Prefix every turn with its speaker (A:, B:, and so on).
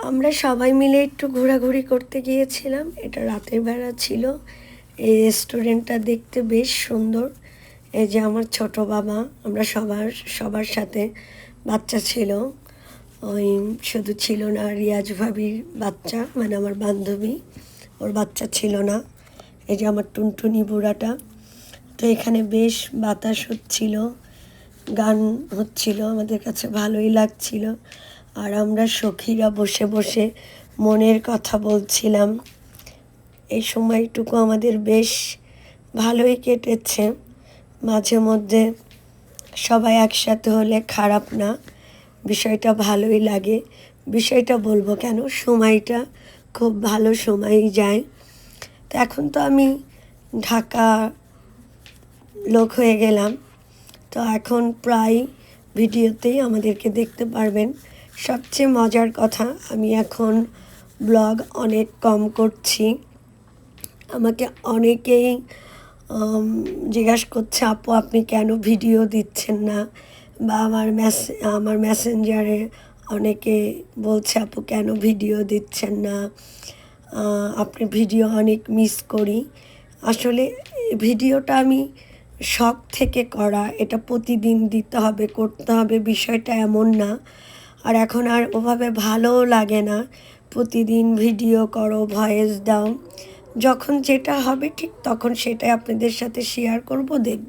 A: আমরা সবাই মিলে একটু ঘোরাঘুরি করতে গিয়েছিলাম। এটা রাতের বেলা ছিল। এই রেস্টুরেন্টটা দেখতে বেশ সুন্দর। এই যে আমার ছোট বাবা, আমরা সবার সাথে বাচ্চা ছিল। ওই শুধু ছিল না রিয়াজ ভাবির বাচ্চা, মানে আমার বান্ধবী, ওর বাচ্চা ছিল না। এই যে আমার টুনটুনি বুড়াটা। তো এখানে বেশ বাতাস হচ্ছিল, গান হচ্ছিল, আমাদের কাছে ভালোই লাগছিল। আর আমরা সখীরা বসে বসে মনের কথা বলছিলাম। এই সময়টুকু আমাদের বেশ ভালোই কেটেছে। মাঝে মধ্যে সবাই একসাথে হলে খারাপ না, বিষয়টা ভালোই লাগে। বিষয়টা বলবো কেন, সময়টা খুব ভালো সময়ই যায়। তো এখন তো আমি ঢাকা লোক হয়ে গেলাম, তো এখন প্রায় ভিডিওতেই আমাদেরকে দেখতে পারবেন। সবচেয়ে মজার কথা, আমি এখন ব্লগ অনেক কম করছি। আমাকে অনেকেই জিজ্ঞাসা করছে, আপু আপনি কেন ভিডিও দিচ্ছেন না, বা আমার মেসেঞ্জারে অনেকে বলছে আপু কেন ভিডিও দিচ্ছেন না, আপনি ভিডিও অনেক মিস করি। আসলে ভিডিওটা আমি শখ থেকে করা, এটা প্রতিদিন দিতে হবে, করতে হবে, বিষয়টা এমন না। আর এখন আর ওভাবে ভালোও লাগে না প্রতিদিন ভিডিও করো, ভয়েস দাও। যখন যেটা হবে ঠিক তখন সেটাই আপনাদের সাথে শেয়ার করব, দেখব।